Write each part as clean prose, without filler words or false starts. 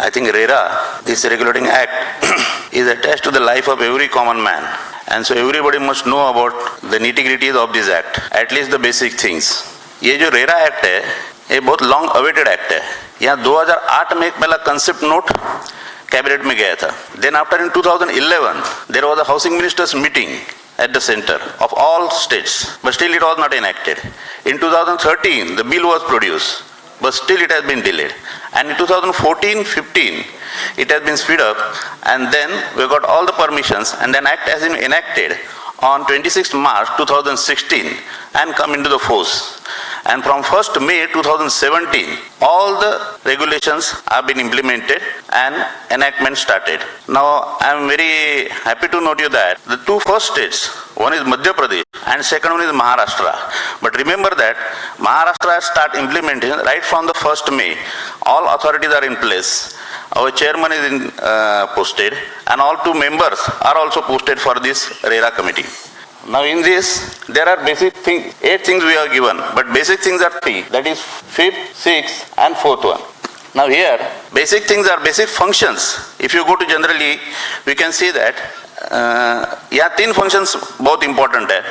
I think RERA, this regulating act, is attached to the life of every common man. And so everybody must know about the nitty-gritties of this act, at least the basic things. ये जो RERA act है, ये बहुत long awaited act है. यहाँ 2008 में एक पहला कंसेप्ट नोट कैबिनेट में गया था. Then after in 2011, there was a housing ministers meeting at the center of all states, but still it was not enacted. In 2013, the bill was produced, but still it has been delayed. And in 2014-15, it has been speed up, and then we got all the permissions, and then act has been enacted on 26th March 2016 and come into the force. And from 1st May 2017, all the regulations have been implemented and enactment started. Now, I am very happy to note you that the two first states, one is Madhya Pradesh and second one is Maharashtra. But remember that Maharashtra start implementing right from the 1st May. All authorities are in place. Our chairman is posted, and all two members are also posted for this RERA committee. Now in this, there are basic things, 8 things we are given, but basic things are 3, that is 5th, 6th and 4th one. Now here, basic things are basic functions. If you go to generally, we can see that यहाँ 3 functions बहुत important है.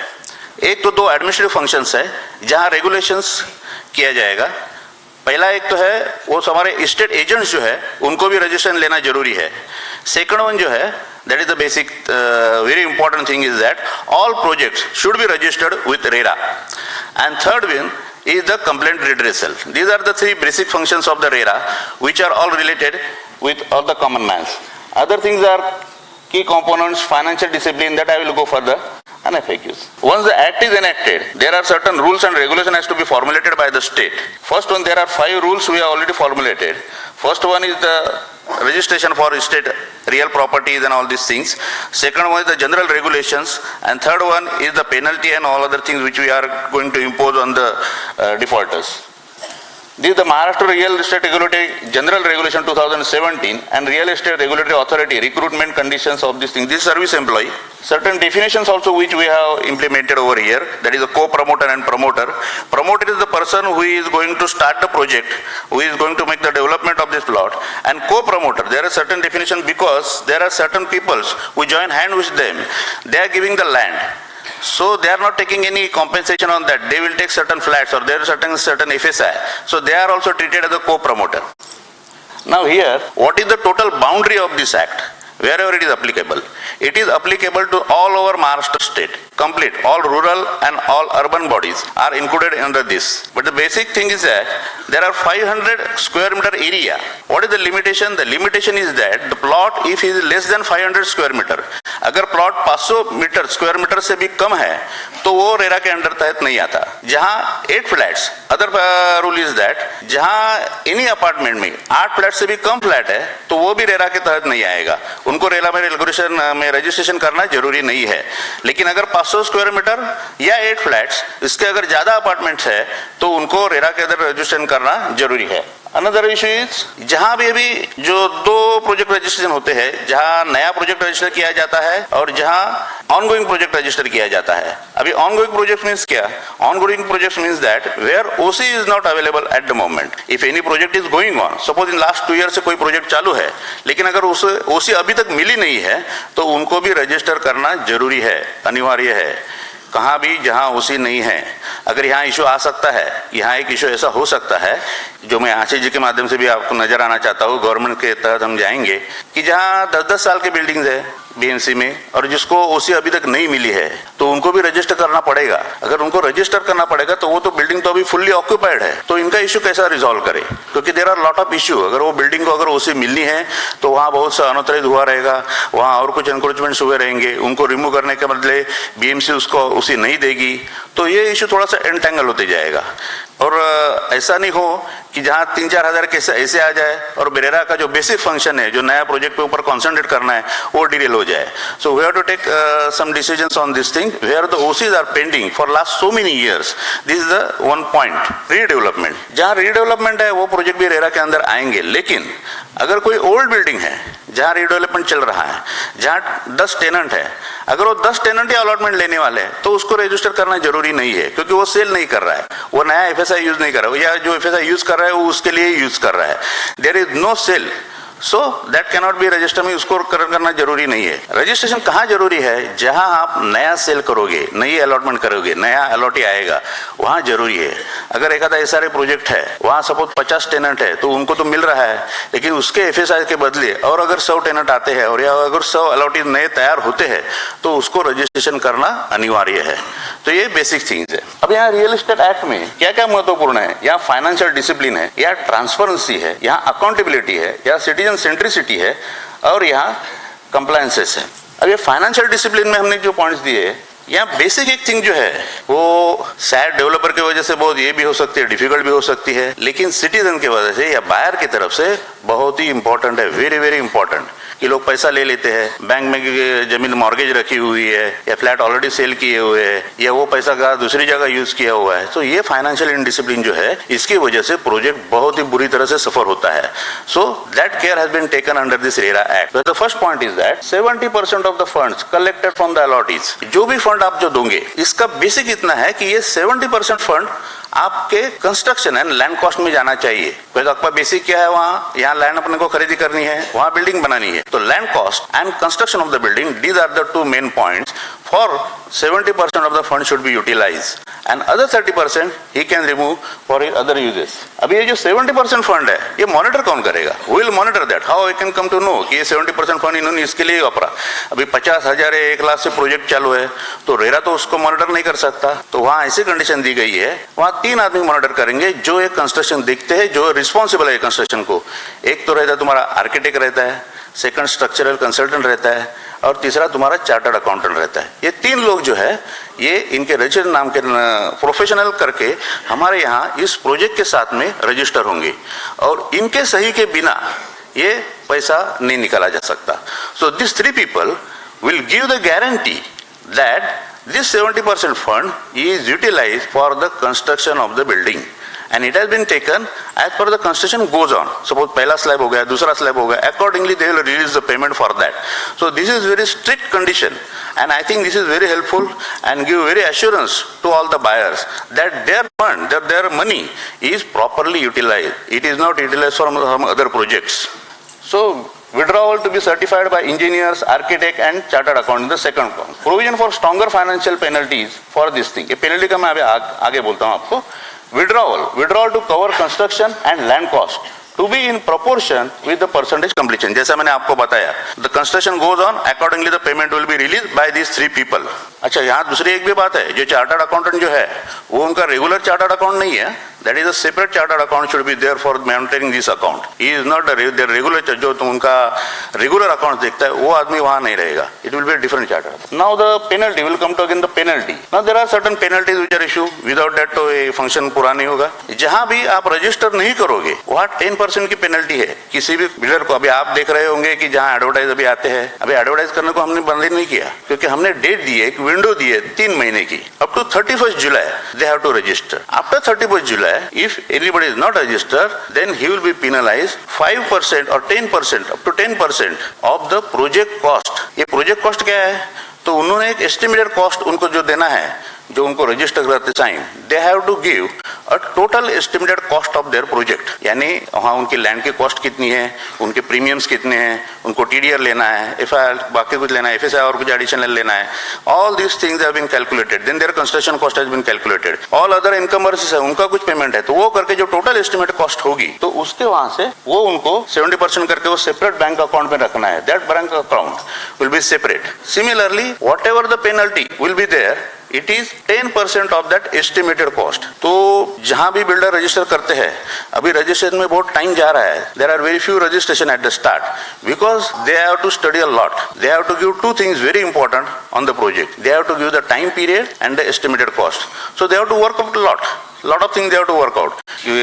एक तो 2 administrative functions है, जहाँ regulations किया जाएगा. पहला एक तो है, वो हमारे स्टेट एजेंट्स जो है, उनको भी रजिस्ट्रेशन लेना जरूरी है. सेकंड वन जो है, that is the basic very important thing is that all projects should be registered with RERA. And third one is the complaint redressal. These are the 3 basic functions of the RERA, which are all related with all the common mans. Other things are key components, financial discipline, that I will go further, and FAQs. Once the act is enacted, there are certain rules and regulations has to be formulated by the state. First one, there are 5 rules we have already formulated. First one is the registration for state real properties and all these things. Second one is the general regulations, and third one is the penalty and all other things which we are going to impose on the defaulters. This is the Maharashtra Real Estate Regulatory General Regulation 2017 and Real Estate Regulatory Authority recruitment conditions of this thing. This service employee. Certain definitions also which we have implemented over here. That is a co-promoter and promoter. Promoter is the person who is going to start the project, who is going to make the development of this plot. And co-promoter, there are certain definitions because there are certain peoples who join hand with them. They are giving the land. So they are not taking any compensation on that. They will take certain flats or there are certain FSI. So they are also treated as a co-promoter. Now here, what is the total boundary of this act? Wherever it is applicable. It is applicable to all over Maharashtra state. Complete. All rural and all urban bodies are included under this. But the basic thing is that there are 500 square meter area. What is the limitation? The limitation is that the plot, if it is less than 500 square meter, अगर plot 500 metre square metre से भी कम है तो वो RERA के under तहत नहीं आता. जहां 8 flats, other rule is that जहां एनी अपार्टमेंट में 8 फ्लैट से भी कम फ्लैट है तो वो भी रेरा के तहत नहीं आएगा. उनको रेरा में रजिस्ट्रेशन करना जरूरी नहीं है. लेकिन अगर 500 स्क्वायर मीटर या 8 फ्लैट्स, इसके अगर ज्यादा अपार्टमेंट्स है तो उनको रेरा के अंदर रजिस्ट्रेशन करना जरूरी है. अनदर इशू इज जहां भी अभी जो 2 प्रोजेक्ट रजिस्ट्रेशन होते हैं, जहां नया प्रोजेक्ट रजिस्टर किया जाता है और जहां ऑनगोइंग प्रोजेक्ट रजिस्टर किया जाता है. अभी ऑनगोइंग प्रोजेक्ट मींस क्या? Ongoing project means that where OC is not available at the moment. If any project is going on, suppose in last 2 year से कोई प्रोजेक्ट चालू है लेकिन अगर उसे ओसी अभी तक मिली नहीं है तो उनको भी रजिस्टर करना जरूरी है, अनिवार्य है. कहाँ भी जहाँ ओसी नहीं है, अगर यहाँ इशू आ सकता है, यहाँ एक इशू ऐसा हो सकता है जो मैं आशीष जी के माध्यम से भी आपको नजर आना चाहता हूँ. गवर्नमेंट के तहत हम जाएंगे कि जहाँ 10-10 साल के बिल्डिंग्स है बीएमसी में और जिसको ओसी अभी तक नहीं मिली है तो उनको भी रजिस्टर करना पड़ेगा. अगर उनको रजिस्टर करना पड़ेगा तो वो तो बिल्डिंग तो अभी फुल्ली ऑक्यूपाइड है, तो इनका इशू कैसा रिजॉल्व करे? क्योंकि there are lot of issue. अगर वो बिल्डिंग को अगर ओसी मिलनी है तो वहाँ बहुत सा अनुत्तरित हुआ रहेगा, वहाँ और कुछ एनक्रोचमेंट्स हुए रहेंगे, उनको रिमूव करने के बदले बीएमसी उसको ओसी नहीं देगी, तो ये इशू थोड़ा सा एंटेंगल होते जाएगा. और ऐसा नहीं हो कि जहाँ 3-4 हज़ार केस ऐसे आ जाए और रेरा का जो बेसिक फंक्शन है, जो नया प्रोजेक्ट पे ऊपर कॉन्सेंट्रेट करना है, वो डिटेल हो जाए. So we have to take some decisions on this thing where the OCs are pending for last so many years. This is the one point. Redevelopment, जहाँ रीडेवलपमेंट है वो प्रोजेक्ट भी रेरा के अंदर आएंगे. लेकिन अगर कोई ओल्ड बिल्डिंग है जहाँ रीडेवलपमेंट चल रहा है, जहाँ 10 टेनेंट है, अगर वो 10 टेनेंट या अलॉटमेंट लेने वाले हैं तो उसको रजिस्टर करना जरूरी नहीं है, क्योंकि वो सेल नहीं कर रहा है, वो नया FSI यूज नहीं कर रहा है, या जो FSI यूज कर रहा है वो उसके लिए यूज कर रहा है. There is no sale so that cannot be register में उसको करना जरूरी नहीं है। रजिस्ट्रेशन कहाँ जरूरी है? जहां आप नया सेल करोगे, नई अलॉटमेंट करोगे, नया अलॉटी आएगा, वहां जरूरी है। अगर एक आधा एसआरए प्रोजेक्ट है, वहां सपोज 50 टेनेंट है, तो उनको तो मिल रहा है, लेकिन उसके एफएसआई के बदले और अगर 100 टेनेंट आते हैं और या अगर 100 अलॉटी नए तैयार होते हैं, तो उसको रजिस्ट्रेशन करना अनिवार्य है। तो ये बेसिक थिंग्स है। अब यहाँ रियल एस्टेट एक्ट में क्या क्या महत्वपूर्ण है? यहाँ फाइनेंशियल डिसिप्लिन है, यहाँ ट्रांसपेरेंसी है, यहाँ अकाउंटेबिलिटी है, यहाँ सिटीजन सेंट्रिसिटी है और यहाँ कंप्लायंसेस है। अब ये फाइनेंशियल डिसिप्लिन में हमने जो पॉइंट्स दिए, यहाँ बेसिक एक थिंग जो है वो शायद डेवलपर की वजह से बहुत ये भी हो सकती है, डिफिकल्ट भी हो सकती है, लेकिन सिटीजन की वजह से या बायर की तरफ से बहुत ही इंपॉर्टेंट है, वेरी वेरी इंपॉर्टेंट। कि लोग पैसा ले लेते हैं, बैंक में जमीन मॉर्गेज रखी हुई है या फ्लैट ऑलरेडी सेल किए हुए हैं या वो पैसा का दूसरी जगह यूज किया हुआ है, तो ये फाइनेंशियल इनडिसिप्लिन जो है, इसकी वजह से प्रोजेक्ट बहुत ही बुरी तरह से सफर होता है। So that care has been taken under this RERA act. The first point is that 70% of the funds collected from the allottees, जो भी फंड आप जो दोगे, इसका बेसिक इतना है कि ये 70% फंड आपके कंस्ट्रक्शन एंड लैंड कॉस्ट में जाना चाहिए। तो आपका बेसिक क्या है? वहाँ यहाँ लैंड अपने को खरीदी करनी है, वहाँ बिल्डिंग बनानी है, तो land cost and construction of the building, these are the two main points for 70% of the fund should be utilise and other 30% he can remove for other uses. अभी ये जो 70% फंड है, ये मॉनिटर कौन करेगा? Who will monitor that? How I can come to know कि ये 70% fund इन्होंने इसके लिए वापरा? अभी 50,000 या 1 लाख से प्रोजेक्ट चालू है, तो रेरा तो उसको मॉनिटर नहीं कर सकता। तो वहाँ ऐसी कंडीशन दी गई है, वहाँ 3 आदमी मॉनिटर करेंगे जो एक कंस्ट्रक्शन देखते हैं, जो रिस्पॉन्सिबल है कंस्ट्रक्शन को। एक तो रहता है तुम्हारा आर्किटेक्ट रहता है, सेकंड स्ट्रक्चरल कंसल्टेंट रहता है और तीसरा तुम्हारा चार्टर्ड अकाउंटेंट रहता है। ये 3 लोग जो है, ये इनके रजिस्टर नाम के प्रोफेशनल करके हमारे यहाँ इस प्रोजेक्ट के साथ में रजिस्टर होंगे और इनके सही के बिना ये पैसा नहीं निकाला जा सकता। So this 3 people will give the guarantee that this 70% fund is utilized for the construction of the building and it has been taken as per the construction goes on. Suppose पहला slab हो गया, दूसरा slab हो गया, accordingly they will release the payment for that. So this is very strict condition and I think this is very helpful and give very assurance to all the buyers that their fund, that their money is properly utilized. It is not utilized for some other projects. So withdrawal to be certified by engineers, architect and chartered accountant. The second point, provision for stronger financial penalties for this thing. ये penalty का मैं अभी आगे बोलता हूँ आपको. Withdrawal to cover construction and land cost to be in proportion with the percentage completion. जैसा मैंने आपको बताया, the construction goes on, accordingly the payment will be released by these 3 people. अच्छा, यहाँ दूसरी एक भी बात है, जो चार्टर्ड अकाउंटेंट जो है, वो उनका रेगुलर चार्टर्ड अकाउंट नहीं है. That is a separate chartered account should be there for maintaining this account. He is not the regular, जो तुम उनका regular account देखता है, वो आदमी वहाँ नहीं रहेगा. It will be a different charter. Now the penalty will come to again the penalty. Now there are certain penalties which are issued. Without that तो ये function पूरा नहीं होगा. जहाँ भी आप रजिस्टर नहीं करोगे, वहाँ 10% की पेनल्टी है. किसी भी बिल्डर को, अभी आप देख रहे होंगे कि जहाँ एडवर्टाइज अभी आते हैं, अभी एडवर्टाइज करने को हमने बंद नहीं किया, क्योंकि हमने डेट दी है, एक विंडो दी है 3 महीने की. Up to 31st July they have to register. After 31st July if anybody is not registered, then he will be penalized 5% or 10% up to 10% of the project cost. ये project cost क्या है? तो उन्होंने एक estimated cost उनको जो देना है, जो उनको रजिस्टर करते time, they have to give a total estimated cost of their project. यानी वहाँ उनकी लैंड की कॉस्ट कितनी है, उनके प्रीमियम्स कितने हैं, उनको टीडीआर लेना है, एफआईआर बाकी कुछ लेना है, एफएसआई और कुछ एडिशनल लेना है. All this things have been calculated. Then their construction cost has been calculated. All other incomers है, उनका कुछ पेमेंट है, तो वो करके जो टोटल एस्टिमेटेड कॉस्ट होगी, तो उसके वहाँ से वो उनको 70% करके वो सेपरेट बैंक अकाउंट में रखना है. That bank account will be separate. Similarly whatever the penalty will be there, it is 10% of that estimated cost. तो जहां भी बिल्डर रजिस्टर करते हैं, अभी रजिस्ट्रेशन में बहुत टाइम जा रहा है. There are very few registration at the start because they have to study a lot. They have to give 2 things very important on the project. They have to give the time period and the estimated cost. So they have to work out a lot of things they have to work out.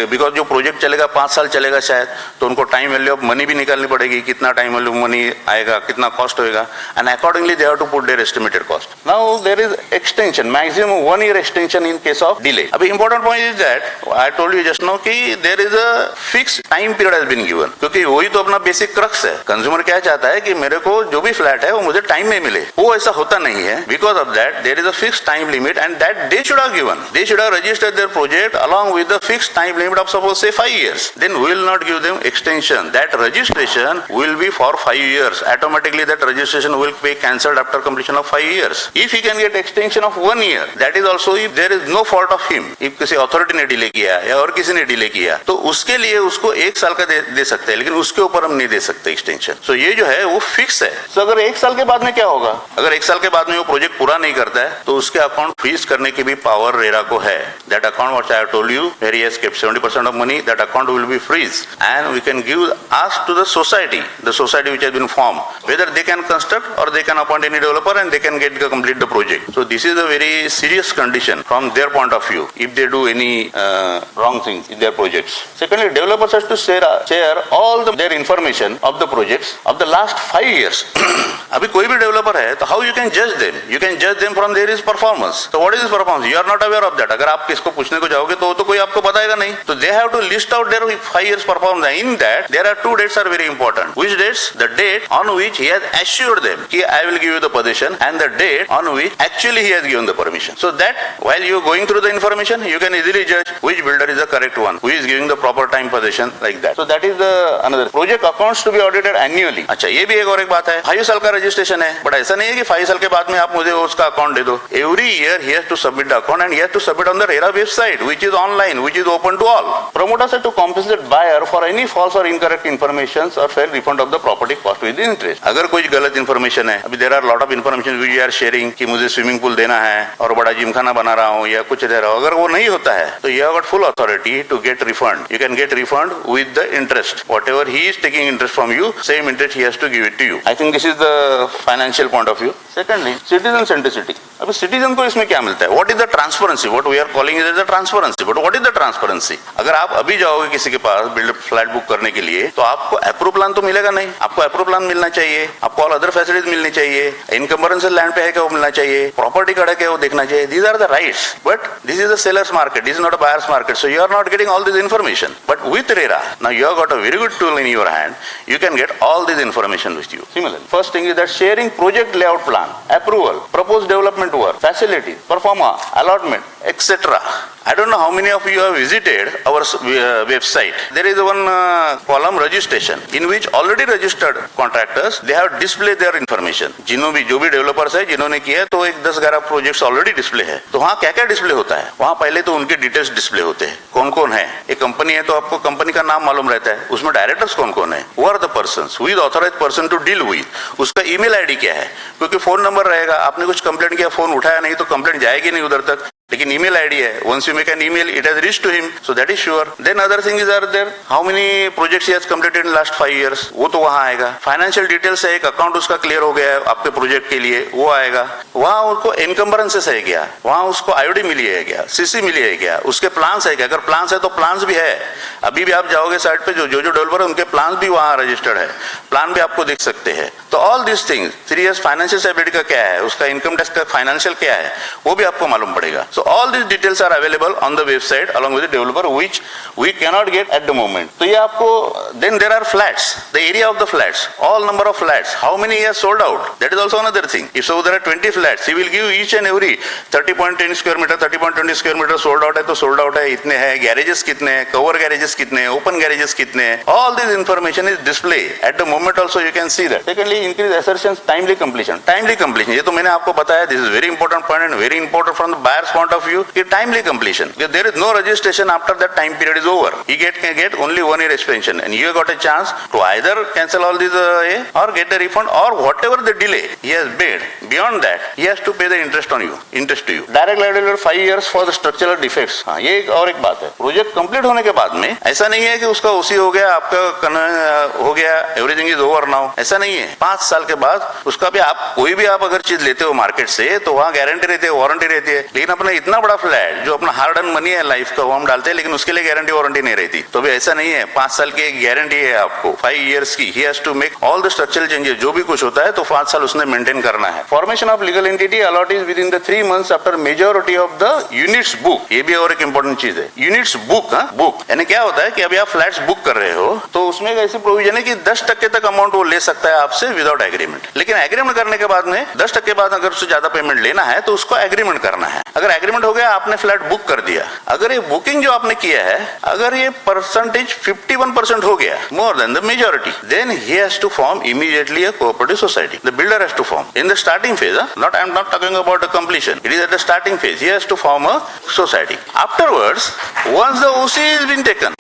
Because जो project चलेगा 5 साल चलेगा शायद, तो उनको time value of money भी निकालनी पड़ेगी, कितना टाइम वैल्यू मनी आएगा, कितना कॉस्ट होएगा, and accordingly they have to put their estimated cost. Now there is extension, maximum 1 year extension in case of delay. अभी important point is that I told you just now कि there is a fix time period has been given, क्योंकि वही तो अपना basic crux है. Consumer क्या चाहता है कि मेरे को जो भी फ्लैट है वो मुझे टाइम में मिले. वो ऐसा होता नहीं है. Because of that there is a fix time limit and that they should have given. They should have registered their project along with the fixed time limit of suppose say 5 years, then we will not give them extension. That registration will be for 5 years. Automatically that registration will be cancelled after completion of 5 years. If he can get extension of 1 year, that is also if there is no fault of him. If किसी authority ने delay किया या और किसी ने delay किया, तो उसके लिए उसको 1 साल का दे सकते हैं, लेकिन उसके ऊपर हम नहीं दे सकते extension. So ये जो है वो फिक्स है. So अगर 1 साल के बाद में क्या होगा? अगर 1 साल के बाद में वो प्रोजेक्ट पूरा नहीं करता है, तो उसके अकाउंट फ्रीज करने की भी पावर रेरा को है. That account what I have told you, where he has kept 70% of money, that account will be freeze, and we can give ask to the society which has been formed, whether they can construct or they can appoint any developer and they can complete the project. So this is a very serious condition from their point of view if they do any wrong things in their projects. Secondly, developers have to share all their information of the projects of the last 5 years. अभी कोई भी developer है तो how you can judge them? You can judge them from their performance. So what is his performance? You are not aware of that. अगर आप किसको पूछने को जाओगे तो कोई आपको बताएगा नहीं. तो they have to list out their 5 years performance. In that there are 2 dates are very important. Which dates? The date on which he has assured them कि I will give you the possession, and the date on which actually he has given the permission. So that while you are going through the information, you can easily judge which builder is the correct one, who is giving the proper time possession, like that. So that is the another project accounts to be audited annually. अच्छा, ये भी एक और एक बात है. 5 साल का रजिस्ट्रेशन है, बट ऐसा नहीं है कि 5 साल के बाद में आप मुझे उसका अकाउंट दे दो. Every year he has to submit the account, and he has to submit on the RERA website, which is online, which is open to all. Promoters have to compensate buyer for any false or incorrect information or fair refund of the property cost with interest. अगर कोई गलत information है, अभी there are lot of information which you are sharing कि मुझे swimming pool देना है और बड़ा जिमखाना बना रहा हूँ या कुछ दे रहा हूँ, अगर वो नहीं होता है तो you have got full authority to get refund. You can get refund with the interest. Whatever he is taking interest from you, same interest he has to give it to you. I think this is the financial point of view. Secondly, citizen centricity. अभी citizen को इसमें क्या मिलता है? What is the transparency? What we are calling is the transparency. But what is the transparency? अगर आप अभी जाओगे किसी के पास बिल्ड फ्लैट बुक करने के लिए, तो आपको अप्रूव प्लान तो मिलेगा नहीं. आपको अप्रूव प्लान मिलना चाहिए, आपको ऑल अदर फैसिलिटीज मिलनी चाहिए, इनकम्बरेंशियल लैंड पे है क्या वो मिलना चाहिए, प्रॉपर्टी कार्ड है क्या वो देखना चाहिए. These are the rights. But this is a seller's market. This is not a buyer's market. So you are not getting all this information. But with RERA, now you have got a very good tool in your hand. You can get all this information with you. Similarly, first thing is that sharing project layout plan, approval, proposed development work, facility, performa, allotment, etc. I don't know how many of you have visited our website. There is one column registration in which already registered contractors, they have displayed their information. जो भी developers है जिन्होंने किया है, तो एक 10-11 projects already display है. तो वहाँ क्या क्या डिस्प्ले होता है? वहाँ पहले तो उनके डिटेल्स डिस्प्ले होते हैं, कौन कौन है. एक कंपनी है तो आपको कंपनी का नाम मालूम रहता है, उसमें डायरेक्टर्स कौन कौन है, who are the persons, who is authorised person to deal with, उसका ईमेल आईडी क्या है, क्योंकि फोन नंबर रहेगा. आपने कुछ कंप्लेंट किया, फोन उठाया नहीं, तो कंप्लेंट जाएगी नहीं उधर तक, लेकिन ईमेल आईडी है. Once you make an email, it has reached to him, so that is sure. Then other things are there, how many projects he has completed in last 5 years, वो तो वहां आएगा. फाइनेंशियल डिटेल्स है, एक account उसका clear हो गया है आपके प्रोजेक्ट के लिए, वो आएगा. वहां उसको इनकम्बरेंसेस है क्या, वहां उसको आईओडी मिली है क्या, सीसी मिली है क्या, उसके प्लान्स है क्या. अगर प्लान्स है तो प्लान्स भी है. अभी भी आप जाओगे साइट पे, जो डेवलपर है उनके प्लान्स भी वहां रजिस्टर्ड है, प्लान भी आपको दिख सकते हैं. तो all this things, 3 years financial stability का क्या है, उसका इनकम टैक्स का फाइनेंशियल क्या है, वो भी आपको मालूम पड़ेगा. So all this details are available on the website along with the developer, which we cannot get at the moment. तो ये आपको, then there are flats, the area of the flats, all number of flats, how many he has sold out, that is also another thing. If so there are 20 flats, he will give each and every 30.10 square meter, 30.20 square meter sold out है तो sold out है, इतने हैं, garages कितने हैं, cover garages कितने हैं, open garages कितने हैं, all this information is display at the moment. Also you can see that. Secondly, increase assertions, timely completion. Timely completion, ये तो मैंने आपको बताया, this is very important point and very important from the buyer's point of view. Timely completion, because there is no registration after that time period is over. He can get only 1 year extension, and you got a chance to either cancel all these or get the refund, or whatever the delay he has paid. Beyond that, he has to pay the interest to you. Direct liability 5 years for the structural defects. हाँ, ये और एक बात है. Project complete होने के बाद में ऐसा नहीं है कि उसका उसी हो गया, आपका हो गया, एवरीथिंग इज ओवर नाउ. ऐसा नहीं है. 5 साल के बाद उसका भी आप कोई भी आप अगर चीज लेते हो मार्केट से, तो वहाँ गारंटी रहती है, वारंटी रहती है. लेकिन अपना इतना बड़ा फ्लैट जो अपना हार्ड अर्न मनी है लाइफ का, वो हम डालते हैं, लेकिन उसके लिए गारंटी वारंटी नहीं रहती. तो भी ऐसा नहीं है. 5 साल की एक गारंटी है आपको, 5 years की. He has to make all the structural changes, जो भी कुछ होता है तो 5 साल उसने मेंटेन करना है. Formation of legal entity allotted with in the 3 months after majority of the units book. ये भी और एक इंपॉर्टेंट चीज है, यूनिट्स बुक. बुक यानी क्या होता है कि अभी आप फ्लैट्स बुक कर रहे हो, तो तो उसमें एक ऐसी प्रोविजन है कि 10% तक अमाउंट वो ले सकता है आपसे विदाउट एग्रीमेंट। लेकिन एग्रीमेंट करने के बाद में 10% बाद अगर उससे ज्यादा पेमेंट लेना है तो उसको एग्रीमेंट करना है। अगर एग्रीमेंट हो गया, आपने फ्लैट बुक कर दिया, अगर ये बुकिंग जो आपने किया है अगर ये परसेंटेज 51% हो गया, more than the majority, then he has to form immediately a cooperative society. The builder has to form in the starting phase. I am not talking about the completion. It is at the starting phase. He has to form a society. Afterwards, once the OC has been taken,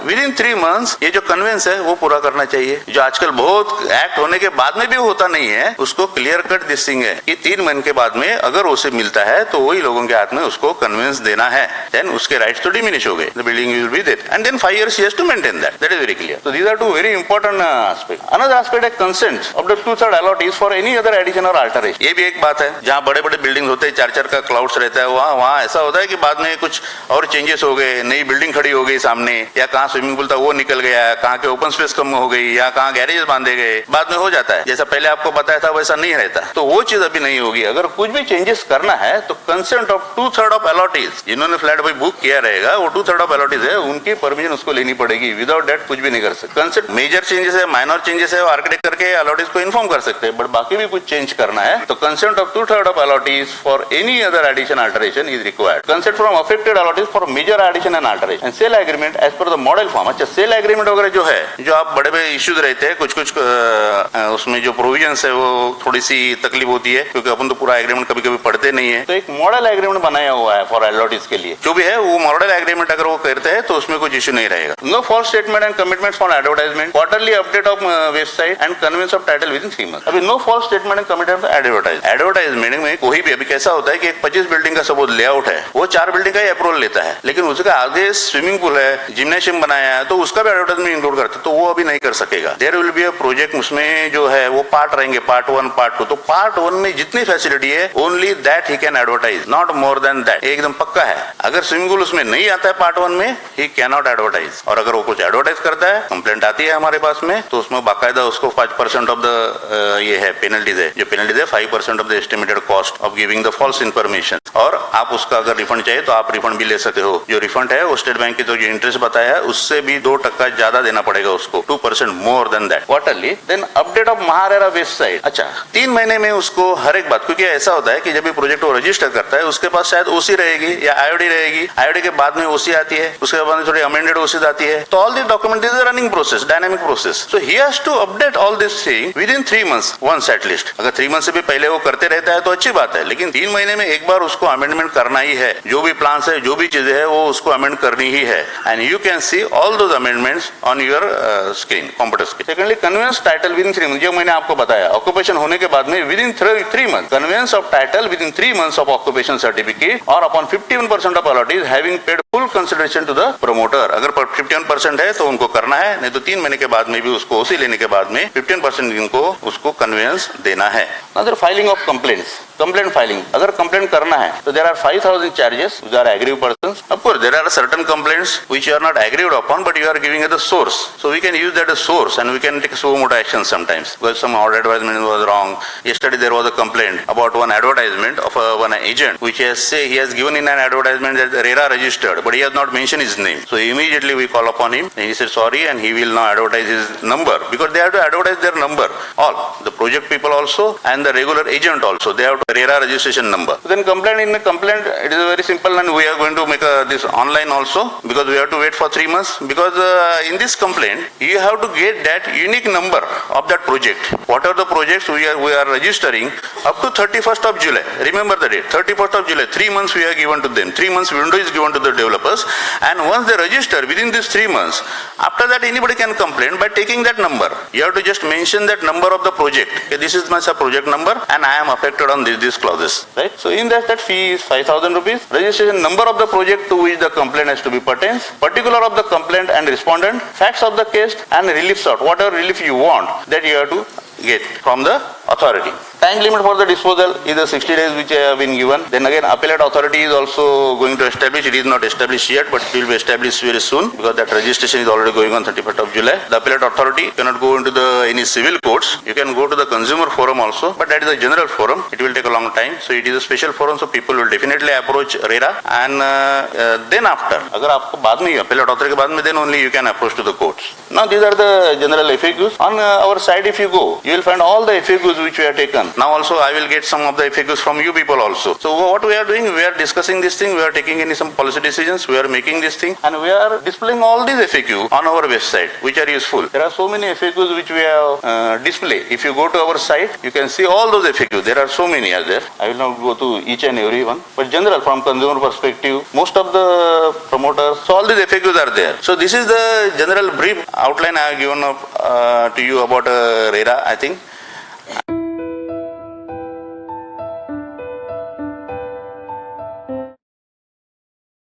within 3 months ये जो convince है वो पूरा करना चाहिए। जो आजकल बहुत एक्ट होने के बाद में भी होता नहीं है, उसको क्लियर कट दिस थिंग है कि 3 महीने के बाद में अगर OC मिलता है तो वही लोगों के हाथ में उसको कन्वेंस देना है। देन उसके राइट्स तो डिमिनिश हो गए, the building will be there, and then 5 years he has to maintain that. That is very clear. So these are two very important aspects. Another aspect है consent of the 2/3 allottees for any other addition or alteration. ये भी एक बात है। जहाँ बड़े बड़े building होते हैं, 4-4 का क्लाउड्स रहता है, वहाँ ऐसा होता है कि बाद में कुछ और चेंजेस हो गए, नई बिल्डिंग खड़ी हो गई सामने, या कहाँ स्विमिंग पूल था वो निकल गया, कहाँ के ओपन स्पेस कम हो गई, या कहाँ गैरेज बांधे गए, बाद में हो जाता है। जैसा पहले आपको बताया था वैसा नहीं रहता, तो वो चीज अभी नहीं होगी। अगर कुछ भी चेंजेस करना है तो कंसेंट ऑफ 2/3 ऑफ अलॉटीज, जिन्होंने फ्लैट भाई बुक किया रहेगा, वो 2/3 ऑफ अलॉटीज है, उनकी परमिशन उसको लेनी पड़ेगी। विदाउट दैट कुछ भी नहीं कर सकते। कंसेंट मेजर चेंजेस है, माइनर चेंजेस है, आर्किटेक्ट करके अलॉटीज को इन्फॉर्म कर सकते हैं, बट बाकी भी कुछ चेंज करना है तो consent of 2/3 of allottees for any other addition alteration is required. Consent from affected allottees for major addition and alteration and sale agreement as per the model form. अच्छा, सेल एग्रीमेंट वगैरह जो है, जो आप बड़े बड़े इश्यूज रहते हैं, कुछ उसमें जो प्रोविजंस है वो थोड़ी सी तकलीफ होती है, क्योंकि अपन तो पूरा एग्रीमेंट कभी कभी पढ़ते नहीं है। तो एक मॉडल एग्रीमेंट बनाया हुआ है फॉर अलॉटीज के लिए, जो भी है वो मॉडल एग्रीमेंट अगर वो करते हैं तो उसमें कुछ इश्यू नहीं रहेगा। No false statement and commitment for advertisement, quarterly update of website and conveyance of title within 3 months। अभी no false statement and commitment advertisement में कोई भी, अभी कैसा होता है कि एक 25 बिल्डिंग का सपोज लेआउट है, वो 4 बिल्डिंग का ही अप्रूवल लेता है, लेकिन उसका आगे स्विमिंग पूल है, जिम्नेशियम बनाया है, तो उसका भी एडवर्टाइजमेंट इंक्लूड करता है, तो वो अभी नहीं कर सकेगा। There will be a project, उसमें जो है वो पार्ट रहेंगे, पार्ट 1 पार्ट 2। तो पार्ट 1 में जितनी फैसिलिटी है only that he can advertise, not more than that. एकदम पक्का है। अगर स्विमिंग पूल उसमें नहीं आता है पार्ट 1 में, ही कैन नॉट एडवर्टाइज। और अगर वो कुछ एडवर्टाइज करता है, कंप्लेंट आती है हमारे पास में, तो उसमें बाकायदा उसको 5% ऑफ द ये है पेनल्टीज है, जो पेनल्टीज है 5% of the estimated cost of giving the false information. और आप उसका अगर रिफंड चाहिए तो आप रिफंड भी ले सकते हो। जो रिफंड है वो स्टेट बैंक की तो जो इंटरेस्ट बताया है उससे भी 2% ज्यादा देना पड़ेगा उसको, 2% more than that quarterly. Then update of MahaRERA website. अच्छा, 3 महीने में उसको हर एक बात, क्योंकि ऐसा होता है कि जब भी प्रोजेक्ट वो रजिस्टर करता है उसके पास शायद ओसी रहेगी या आईओडी रहेगी, आईओडी के बाद में ओसी आती है, उसके बाद में थोड़ी अमेंडेड ओसी आती है, तो all this document is running process, dynamic process. So he has to update all this thing within 3 months once at least. अगर 3 months से भी पहले वो करते रहता है तो अच्छी बात है, लेकिन 3 महीने में एक बार उसको अमेंडमेंट करना ही है। जो भी प्लान्स है, जो भी चीजें है, वो उसको अमेंड करनी ही है। And you can see all those amendments on your screen, computer screen. Secondly, conveyance title within 3 months, जो मैंने आपको बताया, ऑक्यूपेशन होने के बाद में within 3 months, conveyance of title within 3 months of occupation certificate और upon 51% of allottees having paid full consideration to the promoter. अगर 51% है तो उनको करना है, नहीं तो 3 महीने के बाद में भी उसको ओसी लेने के बाद में 15% इनको उसको कन्वेंस देना है। Other filing of complaints, complaint filing, अगर कंप्लेंट करना है तो there are 5,000 charges with are aggrieve persons. Of course there are certain complaints which you are not aggrieved upon but you are giving at the source, so we can use that as source and we can take suo motu action sometimes because some order advertisement was wrong. Yesterday there was a complaint about one advertisement of one agent which he has given in an advertisement that RERA registered, but he has not mentioned his name. So immediately we call upon him and he said sorry and he will now advertise his number, because they have to advertise their number, all the project people also and the regular agent also, they have to RERA registration number. So then complaint, in the complaint it is very simple, and we are going to make this online also, because we have to wait for 3 months, because in this complaint you have to get that unique number of that project. What are the projects we are registering up to 31st of July. Remember the date, 31st of July. 3 months we are given to them. 3 months window is given to the developers, and once they register within these 3 months, after that anybody can complain by taking that number. You have to just mention that number of the project. Okay, this is my project number and I am affected on these clauses. Right? So in that fee is 5,000 rupees. Registration number of the project to which the complaint has to be pertains. Particular of the complaint and respondent. Facts of the case and relief sought. Whatever relief you want, that you have to get from the authority. Time limit for the disposal is the 60 days which have been given. Then again, appellate authority is also going to establish. It is not established yet, but it will be established very soon because that registration is already going on 31st of July. The appellate authority cannot go into any civil courts. You can go to the consumer forum also, but that is a general forum. It will take a long time. So it is a special forum. So people will definitely approach RERA, and then after, अगर आपको बाद में appellate authority के बाद में, then only you can approach to the courts. Now these are the general FAQs. On our side, if you go, you will find all the FAQs which we have taken. Now also I will get some of the FAQs from you people also. So what we are doing, we are discussing this thing, we are taking some policy decisions, we are making this thing, and we are displaying all these FAQ on our website, which are useful. There are so many FAQs which we have displayed. If you go to our site, you can see all those FAQs. There are so many are there. I will not go to each and every one, but general from consumer perspective, most of the promoters, so all these FAQs are there. So this is the general brief outline I have given up to you about RERA, I think.